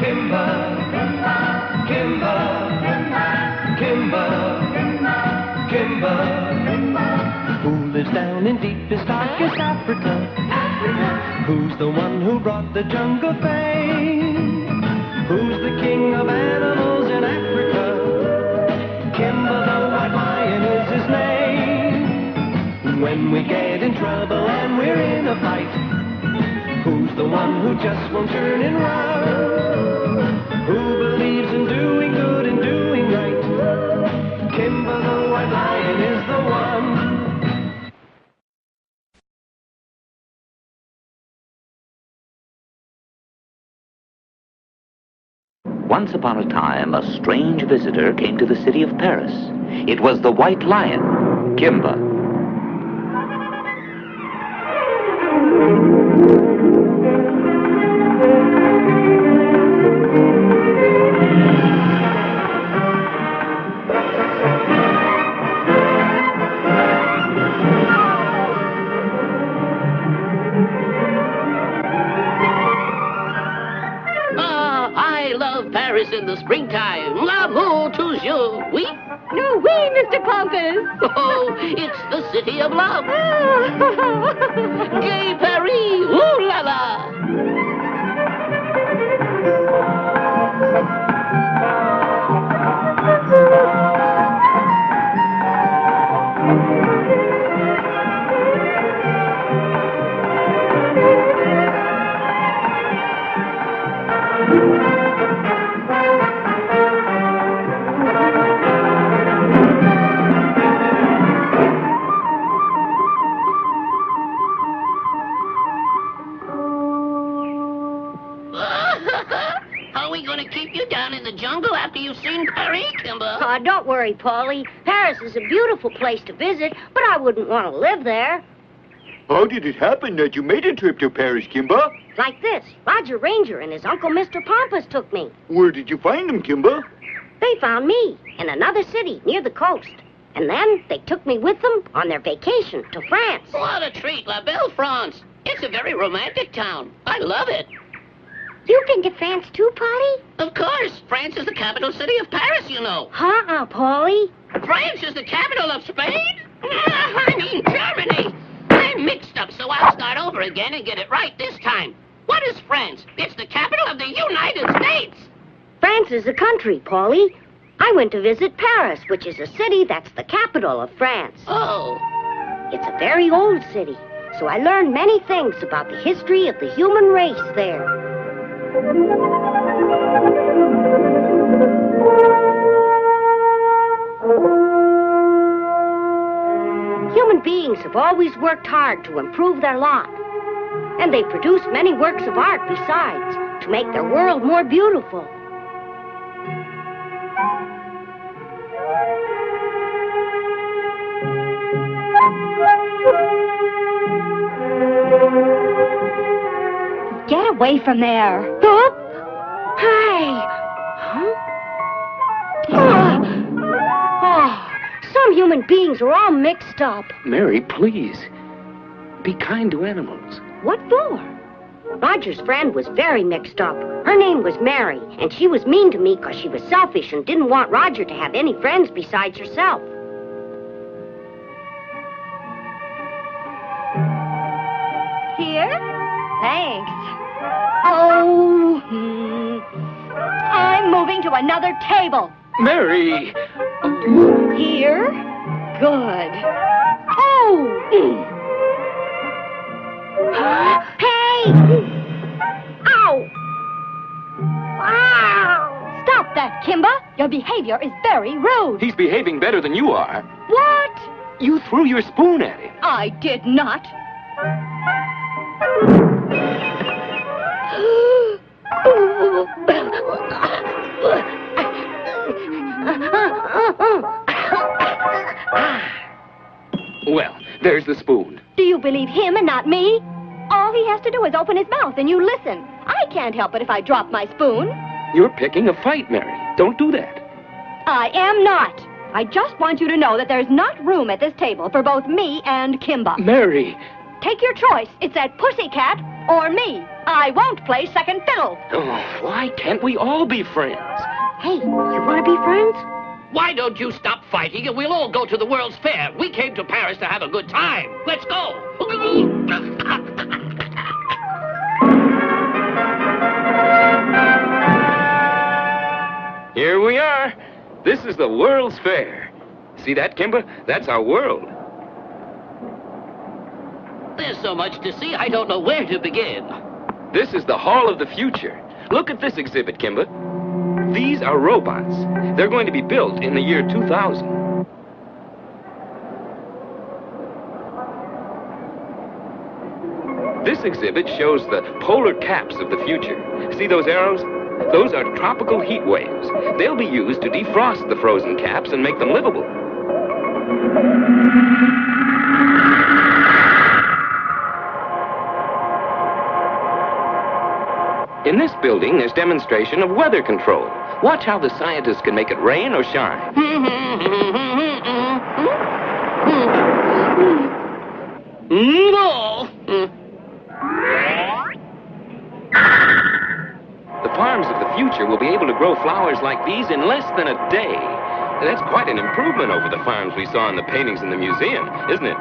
Kimba, Kimba, Kimba, Kimba. Who lives down in deepest, darkest Africa? Who's the one who brought the jungle fame? Who's the king of animals in Africa? Kimba the white lion is his name. When we get in trouble and we're in a fight, who's the one who just won't turn and run? Who believes in doing good and doing right? Kimba the white lion is the one. Once upon a time, a strange visitor came to the city of Paris. It was the White Lion, Kimba. Paris in the springtime. L'amour toujours, oui? No, oui, Mr. Pompous. Oh, it's the city of love. Gay Paris, ooh la la. Oh, don't worry, Paulie. Paris is a beautiful place to visit, but I wouldn't want to live there. How did it happen that you made a trip to Paris, Kimba? Like this. Roger Ranger and his uncle Mr. Pompous took me. Where did you find them, Kimba? They found me in another city near the coast. And then they took me with them on their vacation to France. What a treat, La Belle France. It's a very romantic town. I love it. You been to France too, Polly? Of course. France is the capital city of Paris, you know. Polly. France is the capital of Spain? I mean Germany. I'm mixed up, so I'll start over again and get it right this time. What is France? It's the capital of the United States. France is a country, Polly. I went to visit Paris, which is a city that's the capital of France. Oh. It's a very old city, so I learned many things about the history of the human race there. Human beings have always worked hard to improve their lot. And they produce many works of art besides, to make their world more beautiful. Get away from there. Huh? Hey! Huh? Some human beings are all mixed up. Mary, please. Be kind to animals. What for? Roger's friend was very mixed up. Her name was Mary, and she was mean to me because she was selfish and didn't want Roger to have any friends besides herself. Here? Thanks. Oh, I'm moving to another table. Mary! Here? Good. Oh! Hey! Ow! Wow! Stop that, Kimba. Your behavior is very rude. He's behaving better than you are. What? You threw your spoon at him. I did not. Well, there's the spoon. Do you believe him and not me? All he has to do is open his mouth and you listen. I can't help it if I drop my spoon. You're picking a fight, Mary. Don't do that. I am not. I just want you to know that there's not room at this table for both me and Kimba. Mary! Take your choice. It's that pussycat Or me. I won't play second fiddle. Oh, why can't we all be friends? Hey, you want to be friends? Why don't you stop fighting and we'll all go to the World's Fair? We came to Paris to have a good time. Let's go. Here we are. This is the World's Fair. See that, Kimba? That's our world. There's so much to see, I don't know where to begin. This is the Hall of the Future. Look at this exhibit, Kimba. These are robots. They're going to be built in the year 2000. This exhibit shows the polar caps of the future. See those arrows? Those are tropical heat waves. They'll be used to defrost the frozen caps and make them livable. In this building, there's demonstration of weather control. Watch how the scientists can make it rain or shine. No. The farms of the future will be able to grow flowers like these in less than a day. That's quite an improvement over the farms we saw in the paintings in the museum, isn't it?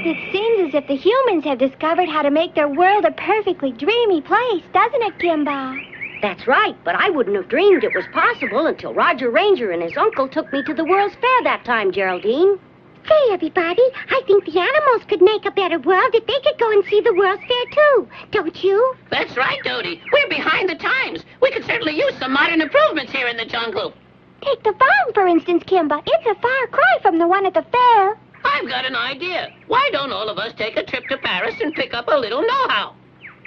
It seems as if the humans have discovered how to make their world a perfectly dreamy place, doesn't it, Kimba? That's right, but I wouldn't have dreamed it was possible until Roger Ranger and his uncle took me to the World's Fair that time, Geraldine. Say, everybody, I think the animals could make a better world if they could go and see the World's Fair, too. Don't you? That's right, Dodie. We're behind the times. We could certainly use some modern improvements here in the jungle. Take the farm, for instance, Kimba. It's a far cry from the one at the fair. I've got an idea. Why don't all of us take a trip to Paris and pick up a little know-how?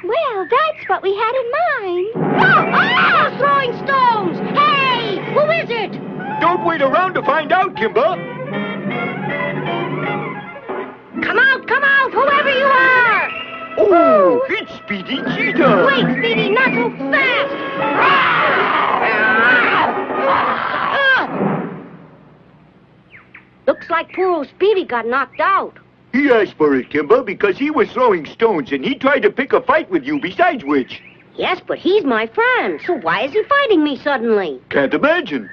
Well, that's what we had in mind. Oh, throwing stones! Hey, who is it? Don't wait around to find out, Kimba. Come out, whoever you are! Oh, it's Speedy Cheetah. Wait, Speedy, not so fast! Looks like poor old Speedy got knocked out. He asked for it, Kimba, because he was throwing stones and he tried to pick a fight with you, besides which. Yes, but he's my friend, so why is he fighting me suddenly? Can't imagine.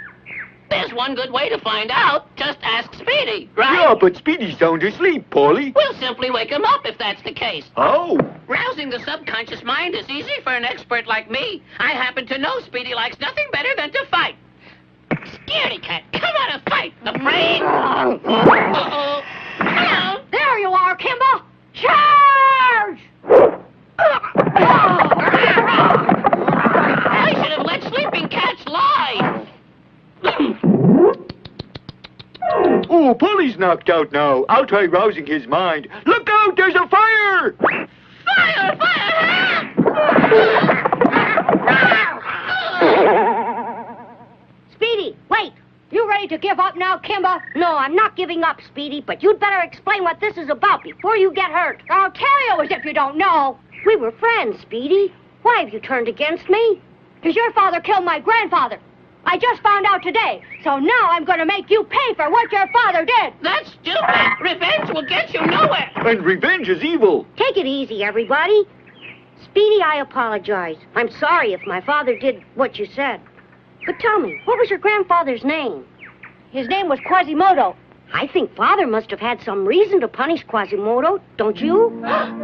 There's one good way to find out. Just ask Speedy, right? Yeah, but Speedy's sound asleep, Paulie. We'll simply wake him up if that's the case. Oh. Rousing the subconscious mind is easy for an expert like me. I happen to know Speedy likes nothing better than to fight. Scaredy cat, come on and fight. Afraid? Uh-oh. Hello. There you are, Kimba! Charge! I should have let sleeping cats lie. Oh, Paulie's knocked out now. I'll try rousing his mind. Look out, there's a fire! Fire! Fire! Speedy, wait! You ready to give up now, Kimba? No, I'm not giving up, Speedy, but you'd better explain what this is about before you get hurt. I'll tell you as if you don't know. We were friends, Speedy. Why have you turned against me? Because your father killed my grandfather. I just found out today, so now I'm going to make you pay for what your father did. That's stupid. Revenge will get you nowhere. And revenge is evil. Take it easy, everybody. Speedy, I apologize. I'm sorry if my father did what you said. But tell me, what was your grandfather's name? His name was Quasimodo. I think Father must have had some reason to punish Quasimodo, don't you?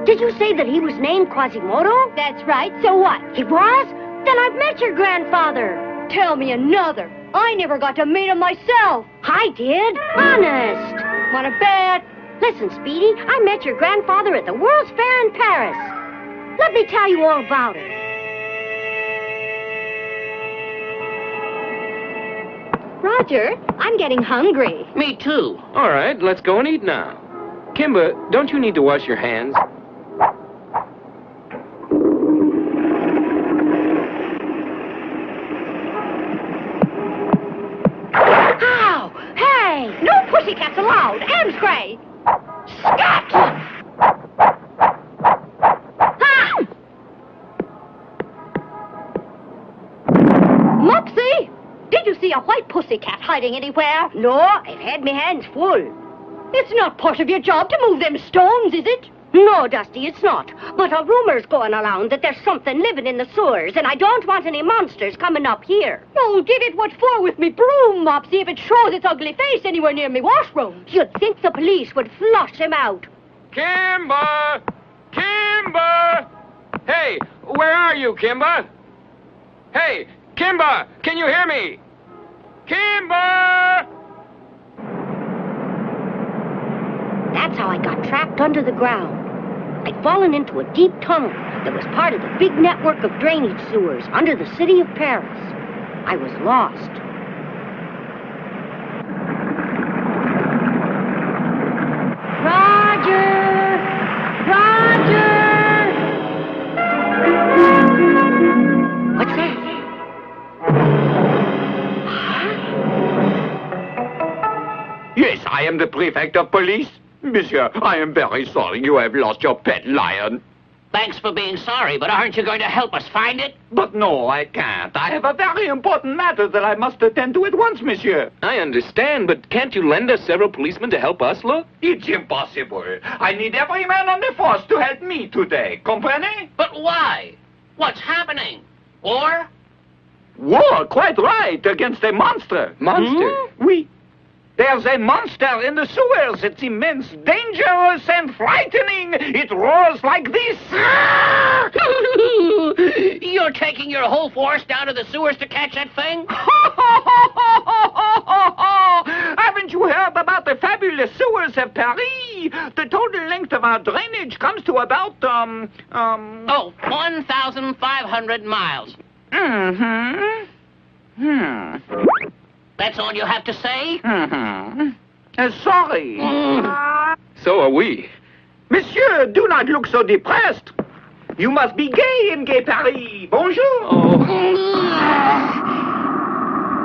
Did you say that he was named Quasimodo? That's right. So what? He was? Then I've met your grandfather. Tell me another. I never got to meet him myself. I did. Honest. Want to bet? Listen, Speedy, I met your grandfather at the World's Fair in Paris. Let me tell you all about it. Roger, I'm getting hungry. Me too. All right, let's go and eat now. Kimba, don't you need to wash your hands? Ow! Hey! No pussycats allowed! Amscray! Scat! Ha! Mopsy! Did you see a white pussycat hiding anywhere? No, I've had my hands full. It's not part of your job to move them stones, is it? No, Dusty, it's not. But a rumor's going around that there's something living in the sewers, and I don't want any monsters coming up here. You'll give it what for with me broom, Mopsy, if it shows its ugly face anywhere near me washroom. You'd think the police would flush him out. Kimba! Kimba! Hey, where are you, Kimba? Hey, Kimba, can you hear me? Kimba! That's how I got trapped under the ground. I'd fallen into a deep tunnel that was part of the big network of drainage sewers under the city of Paris. I was lost. Roger! Roger! What's that? Yes, I am the prefect of police. Monsieur, I am very sorry you have lost your pet lion. Thanks for being sorry, but aren't you going to help us find it? But no, I can't. I have a very important matter that I must attend to at once, monsieur. I understand, but can't you lend us several policemen to help us look? It's impossible. I need every man on the force to help me today. Comprenez? But why? What's happening? War? War, quite right, against a monster. Monster? Oui. There's a monster in the sewers. It's immense, dangerous, and frightening. It roars like this. You're taking your whole force down to the sewers to catch that thing? Haven't you heard about the fabulous sewers of Paris? The total length of our drainage comes to about, 1,500 miles. That's all you have to say? Sorry. So are we. Monsieur, do not look so depressed. You must be gay in Gay Paris. Bonjour.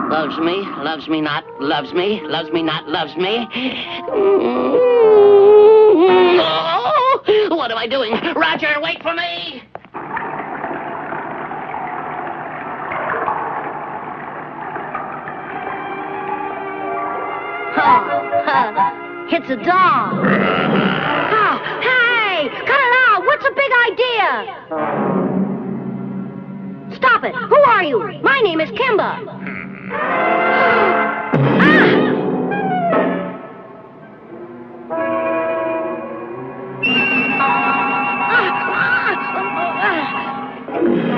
Loves me, loves me not, loves me, loves me not, loves me. What am I doing? Roger, wait for me! It's a dog. Oh, hey! Cut it out! What's a big idea? Stop it! Who are you? My name is Kimba.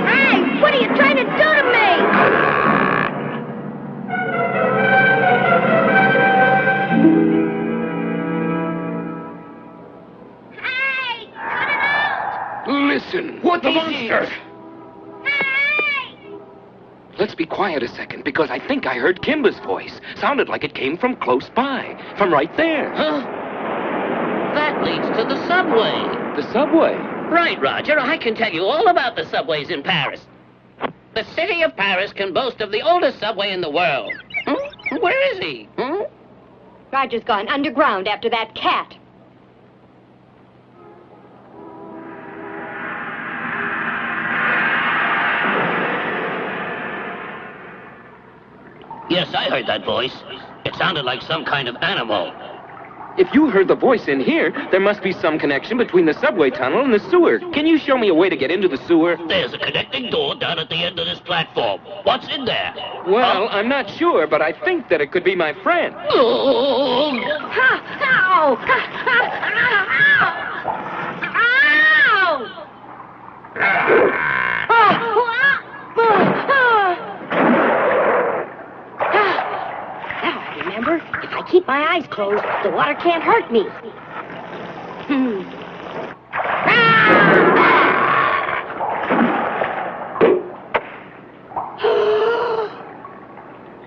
Hey! What are you trying to do to me? Listen, what the monster? Let's be quiet a second, because I think I heard Kimba's voice. Sounded like it came from close by, from right there. Huh? That leads to the subway. The subway? Right, Roger. I can tell you all about the subways in Paris. The city of Paris can boast of the oldest subway in the world. Where is he? Roger's gone underground after that cat. Yes, I heard that voice. It sounded like some kind of animal. If you heard the voice in here, there must be some connection between the subway tunnel and the sewer. Can you show me a way to get into the sewer? There's a connecting door down at the end of this platform. What's in there? Well, I'm not sure, but I think that it could be my friend. Oh! Ow! Now I remember, if I keep my eyes closed, the water can't hurt me.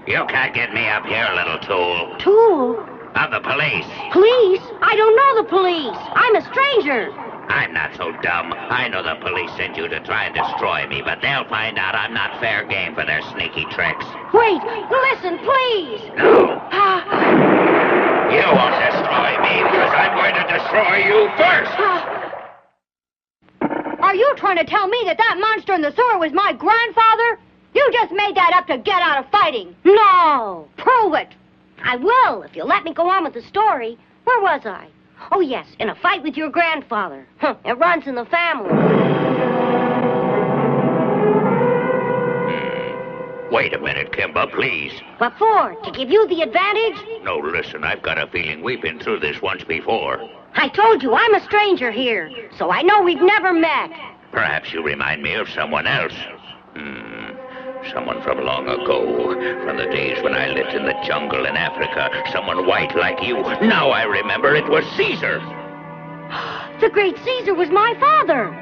You can't get me up here, little tool. Tool? I'm the police. Police? I don't know the police. I'm a stranger. I'm not so dumb. I know the police sent you to try and destroy me, but they'll find out I'm not fair game for their sneaky tricks. Wait, listen, please. No. You won't destroy me because I'm going to destroy you first. Are you trying to tell me that that monster in the sewer was my grandfather? You just made that up to get out of fighting. No. Prove it. I will, if you'll let me go on with the story. Where was I? Oh, yes, in a fight with your grandfather. It runs in the family. Wait a minute, Kimba, please. What for? To give you the advantage? No, listen, I've got a feeling we've been through this once before. I told you I'm a stranger here, so I know we've never met. Perhaps you remind me of someone else. Someone from long ago, from the days when I lived in the jungle in Africa. Someone white like you. Now I remember it was Caesar. The great Caesar was my father.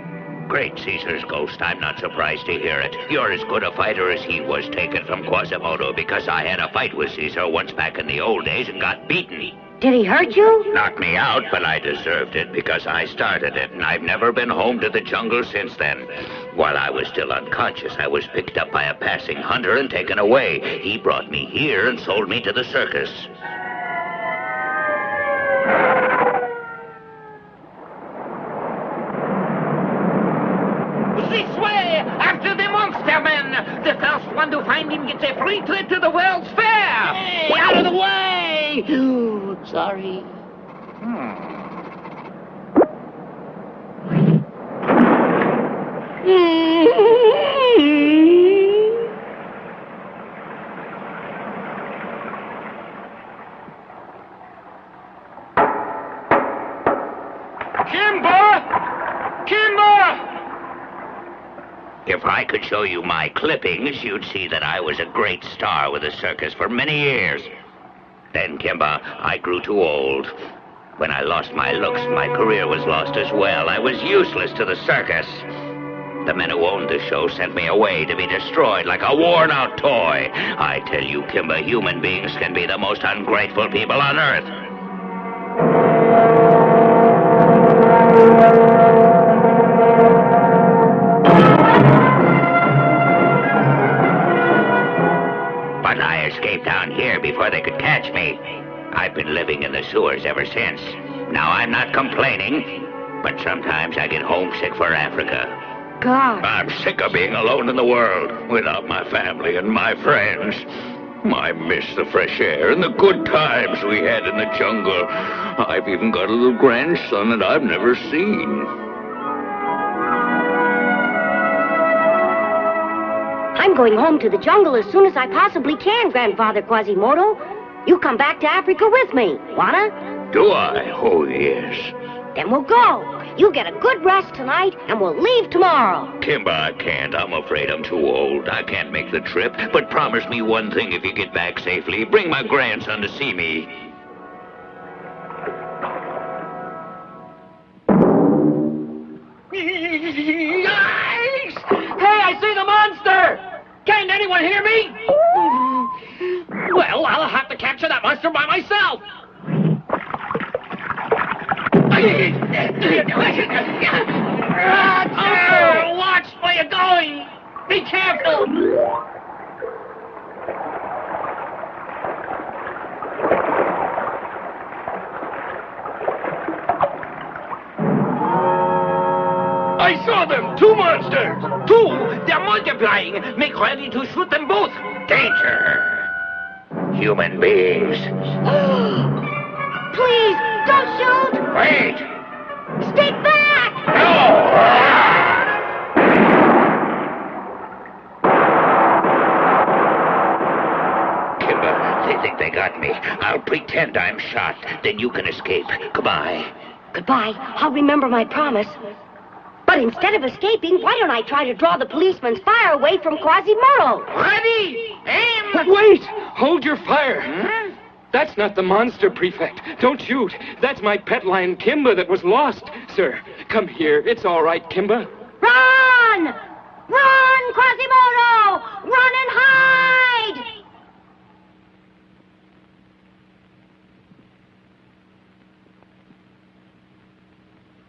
Great Caesar's ghost. I'm not surprised to hear it. You're as good a fighter as he was, taken from Quasimodo, because I had a fight with Caesar once back in the old days and got beaten. Did he hurt you? Knocked me out, but I deserved it because I started it, and I've never been home to the jungle since then. While I was still unconscious, I was picked up by a passing hunter and taken away. He brought me here and sold me to the circus. This way, after the monster man. The first one to find him gets a free trip to the World's Fair. Hey, out of the way! Ooh, sorry. Kimba! Kimba! If I could show you my clippings, you'd see that I was a great star with the circus for many years. Then, Kimba, I grew too old. When I lost my looks, my career was lost as well. I was useless to the circus. The men who owned the show sent me away to be destroyed like a worn-out toy. I tell you, Kimba, human beings can be the most ungrateful people on earth. But I escaped down here before they could catch me. I've been living in the sewers ever since. Now, I'm not complaining, but sometimes I get homesick for Africa. God. I'm sick of being alone in the world, without my family and my friends. I miss the fresh air and the good times we had in the jungle. I've even got a little grandson that I've never seen. I'm going home to the jungle as soon as I possibly can, Grandfather Quasimodo. You come back to Africa with me. Wanna? Do I? Oh, yes. Then we'll go. You get a good rest tonight, and we'll leave tomorrow. Kimba, I can't. I'm afraid I'm too old. I can't make the trip. But promise me one thing if you get back safely. Bring my grandson to see me. Yikes! Hey, I see the monster! Can't anyone hear me? Well, I'll have to capture that monster by myself. Oh, watch where you're going. Be careful. I saw them! 2 monsters! 2! They're multiplying! Make ready to shoot them both! Danger! Human beings. Please, don't shoot! Wait! Stick back! No! Kimba, they think they got me. I'll pretend I'm shot. Then you can escape. Goodbye. Goodbye. I'll remember my promise. But instead of escaping, why don't I try to draw the policeman's fire away from Quasimodo? Ready! Aim! Wait! Hold your fire. That's not the monster, Prefect. Don't shoot. That's my pet lion, Kimba, that was lost. Sir, come here. It's all right, Kimba. Run! Run, Quasimodo! Run and hide!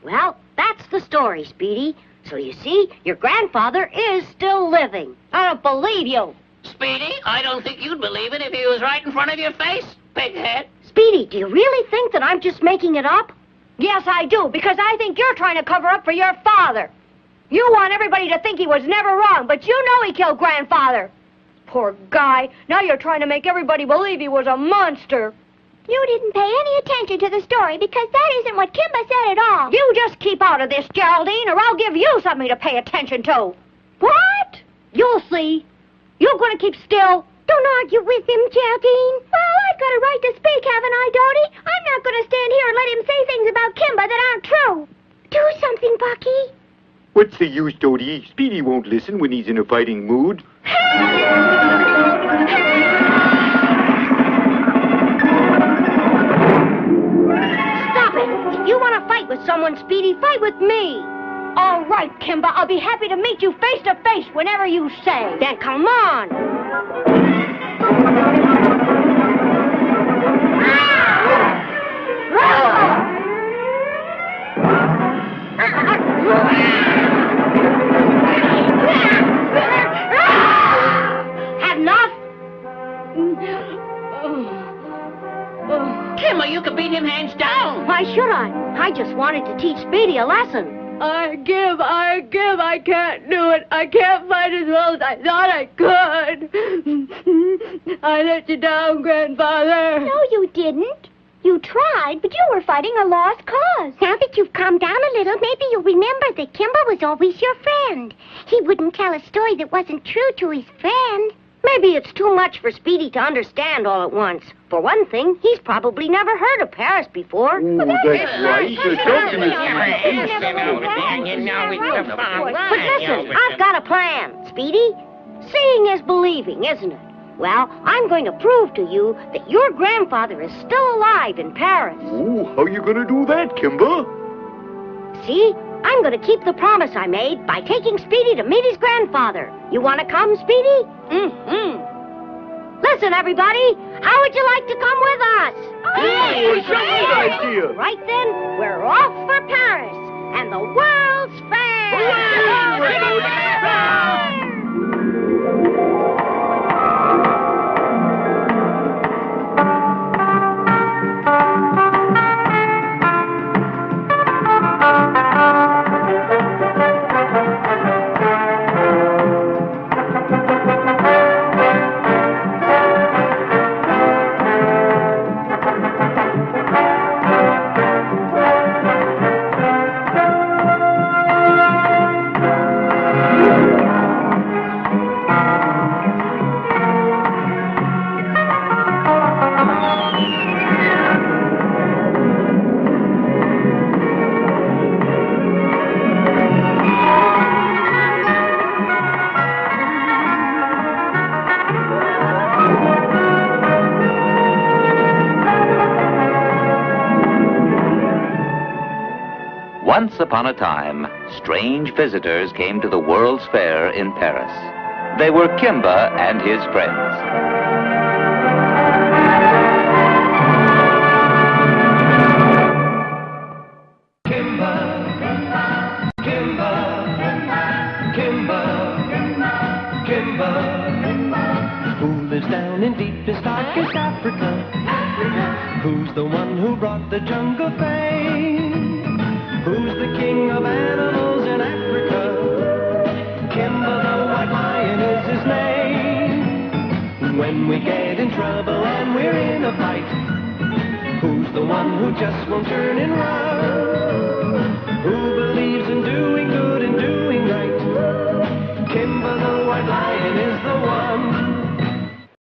Well, that's the story, Speedy. So you see, your grandfather is still living. I don't believe you. Speedy, I don't think you'd believe it if he was right in front of your face, pighead. Speedy, do you really think that I'm just making it up? Yes, I do, because I think you're trying to cover up for your father. You want everybody to think he was never wrong, but you know he killed Grandfather. Poor guy. Now you're trying to make everybody believe he was a monster. You didn't pay any attention to the story because that isn't what Kimba said at all. You just keep out of this, Geraldine, or I'll give you something to pay attention to. What? You'll see. You're going to keep still. Don't argue with him, Geraldine. Well, I've got a right to speak, haven't I, Dodie? I'm not going to stand here and let him say things about Kimba that aren't true. Do something, Bucky. What's the use, Dodie? Speedy won't listen when he's in a fighting mood. Stop it! If you want to fight with someone, Speedy, fight with me. All right, Kimba, I'll be happy to meet you face to face whenever you say. Then come on. Had enough? Kimba, you could beat him hands down. Why should I? I just wanted to teach Speedy a lesson. I give. I can't do it. I can't fight as well as I thought I could. I let you down, Grandfather. No, you didn't. You tried, but you were fighting a lost cause. Now that you've calmed down a little, maybe you'll remember that Kimba was always your friend. He wouldn't tell a story that wasn't true to his friend. Maybe it's too much for Speedy to understand all at once. For one thing, he's probably never heard of Paris before. Oh, that's right. You're talking to But listen, I've got a plan, Speedy. Seeing is believing, isn't it? Well, I'm going to prove to you that your grandfather is still alive in Paris. Oh, how you gonna do that, Kimba? See? I'm going to keep the promise I made by taking Speedy to meet his grandfather. You want to come, Speedy? Mm-hmm. Listen, everybody. How would you like to come with us? Hey, great idea. Right then, we're off for Paris and the World's Fair. Once upon a time, strange visitors came to the World's Fair in Paris. They were Kimba and his friends. Kimba, Kimba, Kimba, Kimba, who lives down in deepest, darkest Africa? Who's the one who brought the jungle fame? Who's the king of animals in Africa? Kimba the white lion is his name. When we get in trouble and we're in a fight, who's the one who just won't turn and run?